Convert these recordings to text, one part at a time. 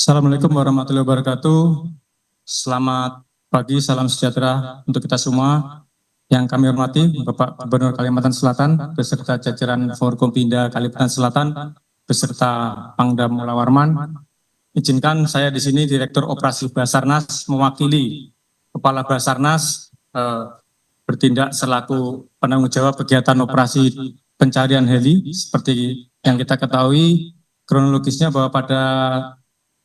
Assalamualaikum warahmatullahi wabarakatuh. Selamat pagi, salam sejahtera untuk kita semua. Yang kami hormati Bapak Gubernur Kalimantan Selatan beserta jajaran Forkompinda Kalimantan Selatan beserta Pangdam Mula Warman. Izinkan saya di sini Direktur Operasi Basarnas mewakili Kepala Basarnas bertindak selaku penanggung jawab kegiatan operasi pencarian heli. Seperti yang kita ketahui, kronologisnya bahwa pada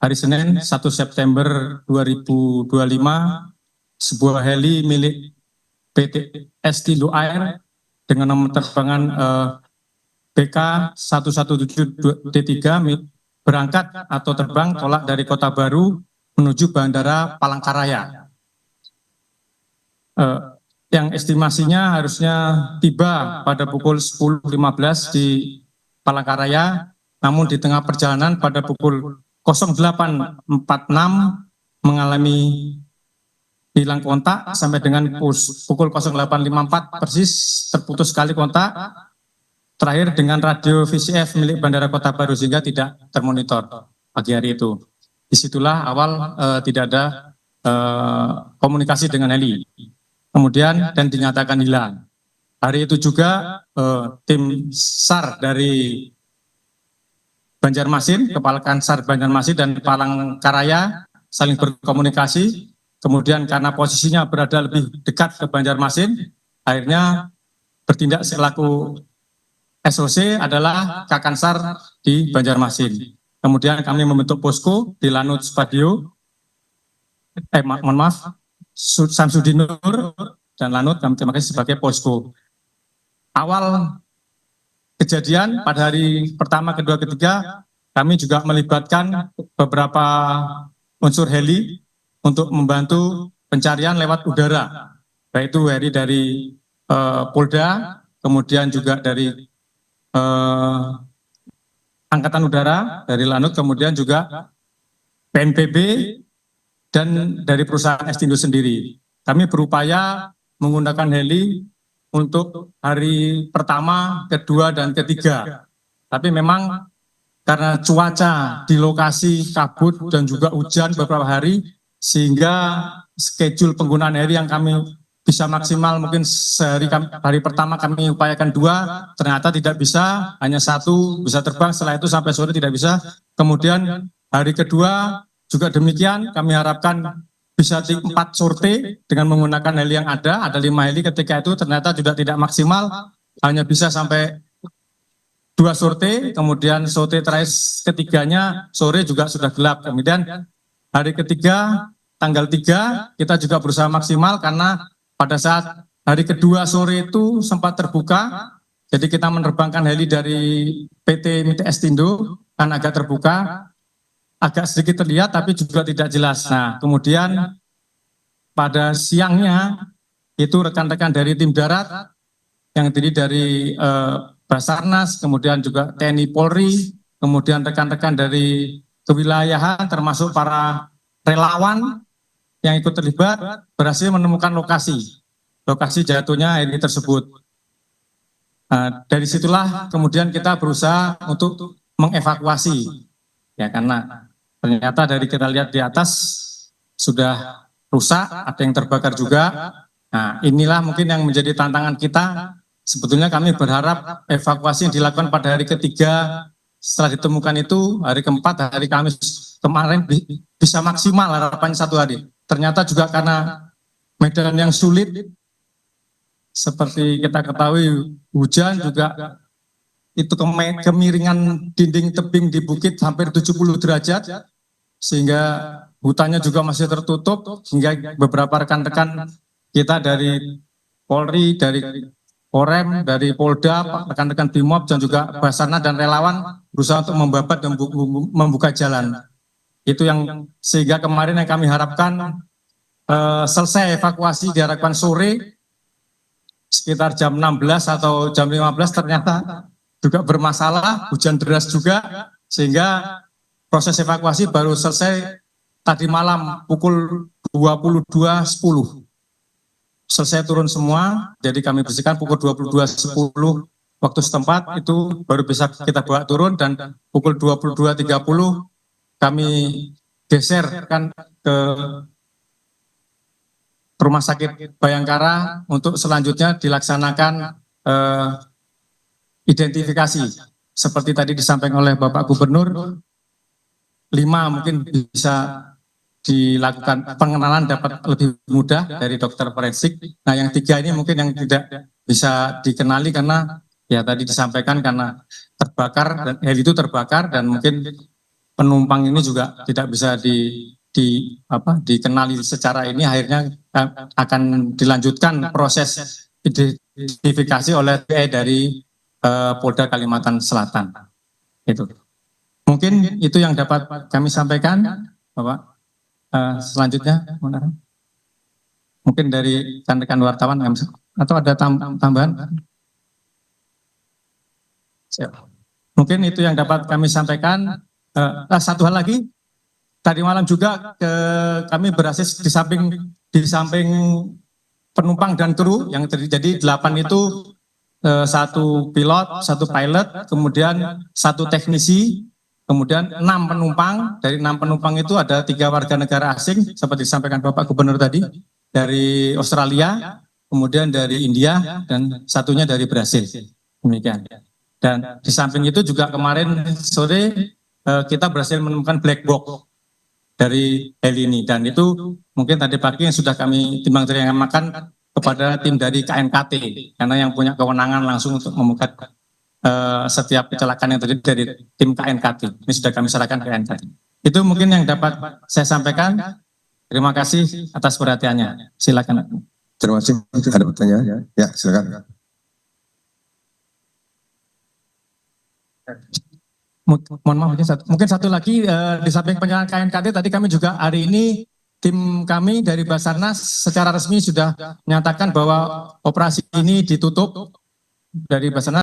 hari Senin 1 September 2025, sebuah heli milik PT Estindo Air dengan nomor terbangan BK 117D3 berangkat atau terbang tolak dari Kota Baru menuju Bandara Palangkaraya. Yang estimasinya harusnya tiba pada pukul 10.15 di Palangkaraya, namun di tengah perjalanan pada pukul 08.46 mengalami hilang kontak sampai dengan pukul 08.54 persis terputus sekali kontak terakhir dengan radio VCF milik Bandara Kota Baru sehingga tidak termonitor pagi hari itu. Disitulah awal tidak ada komunikasi dengan heli. Kemudian dan dinyatakan hilang. Hari itu juga tim SAR dari Banjarmasin, Kepala Kansar Banjarmasin dan Palangkaraya saling berkomunikasi. Kemudian karena posisinya berada lebih dekat ke Banjarmasin, akhirnya bertindak selaku SOC adalah Kakansar di Banjarmasin. Kemudian kami membentuk posko di Lanut Spadio, Samsudin Nur dan Lanut kami terima kasih sebagai posko. Awal kejadian pada hari pertama, kedua, ketiga, kami juga melibatkan beberapa unsur heli untuk membantu pencarian lewat udara, baik itu heli dari Polda, kemudian juga dari Angkatan Udara, dari Lanut, kemudian juga BNPB, dan dari perusahaan Estindo sendiri. Kami berupaya menggunakan heli untuk hari pertama, kedua, dan ketiga. Tapi memang karena cuaca di lokasi kabut dan juga hujan beberapa hari, sehingga schedule penggunaan heli yang kami bisa maksimal mungkin hari pertama kami upayakan 2, ternyata tidak bisa, hanya 1 bisa terbang, setelah itu sampai sore tidak bisa. Kemudian hari kedua juga demikian, kami harapkan bisa 4 sorte dengan menggunakan heli yang ada 5 heli ketika itu ternyata juga tidak maksimal, hanya bisa sampai 2 sorte, kemudian sorte terakhir ketiganya sore juga sudah gelap. Kemudian hari ketiga, tanggal 3, kita juga berusaha maksimal karena pada saat hari kedua sore itu sempat terbuka, jadi kita menerbangkan heli dari PT Estindo, kan agak terbuka, agak sedikit terlihat tapi juga tidak jelas. Nah, kemudian pada siangnya itu rekan-rekan dari tim darat yang terdiri dari Basarnas, kemudian juga TNI Polri, kemudian rekan-rekan dari kewilayahan termasuk para relawan yang ikut terlibat berhasil menemukan lokasi jatuhnya heli tersebut. Dari situlah kemudian kita berusaha untuk mengevakuasi, ya karena ternyata dari kita lihat di atas sudah rusak, ada yang terbakar juga. Nah, inilah mungkin yang menjadi tantangan kita. Sebetulnya kami berharap evakuasi yang dilakukan pada hari ketiga setelah ditemukan itu, hari keempat, hari Kamis kemarin bisa maksimal harapannya 1 hari. Ternyata juga karena medan yang sulit, seperti kita ketahui hujan juga itu kemiringan dinding tebing di bukit hampir 70 derajat, sehingga hutannya juga masih tertutup, sehingga beberapa rekan-rekan kita dari Polri, dari Korem, dari Polda, rekan-rekan Bimob dan juga Basarnas dan relawan berusaha untuk membabat dan membuka jalan. Itu yang sehingga kemarin yang kami harapkan selesai evakuasi diharapkan sore sekitar jam 16 atau jam 15 ternyata juga bermasalah, hujan deras juga, sehingga proses evakuasi baru selesai tadi malam pukul 22.10. Selesai turun semua, jadi kami bersihkan pukul 22.10 waktu setempat, itu baru bisa kita bawa turun, dan pukul 22.30 kami geserkan ke Rumah Sakit Bayangkara untuk selanjutnya dilaksanakan identifikasi. Seperti tadi disampaikan oleh Bapak Gubernur, 5 mungkin bisa dilakukan pengenalan dapat lebih mudah dari dokter forensik. Nah, yang 3 ini mungkin yang tidak bisa dikenali karena ya tadi disampaikan karena terbakar, dan heli itu terbakar dan mungkin penumpang ini juga tidak bisa dikenali secara ini, akhirnya akan dilanjutkan proses identifikasi oleh TI dari Polda Kalimantan Selatan. Itu. Mungkin itu yang dapat kami sampaikan, Bapak. Selanjutnya, mungkin dari rekan-rekan wartawan atau ada tambahan? Mungkin itu yang dapat kami sampaikan. Satu hal lagi, tadi malam juga kami berhasil di samping penumpang dan kru yang terjadi 8 itu 1 pilot, kemudian 1 teknisi, kemudian 6 penumpang. Dari 6 penumpang itu ada 3 warga negara asing, seperti disampaikan Bapak Gubernur tadi, dari Australia, kemudian dari India, dan 1-nya dari Brasil. Demikian. Dan di samping itu juga kemarin sore kita berhasil menemukan black box dari heli ini. Dan itu mungkin tadi pagi yang sudah kami timbang makan kepada tim dari KNKT, karena yang punya kewenangan langsung untuk membuka setiap kecelakaan yang terjadi dari tim KNKT. Ini sudah kami serahkan ke KNKT. Itu mungkin yang dapat saya sampaikan. Terima kasih atas perhatiannya. Silakan. Terima kasih. Ada pertanyaan? Ya, silakan. Mohon maaf, mungkin satu lagi, di samping penyerahan KNKT tadi kami juga hari ini tim kami dari Basarnas secara resmi sudah menyatakan bahwa operasi ini ditutup dari Basarnas.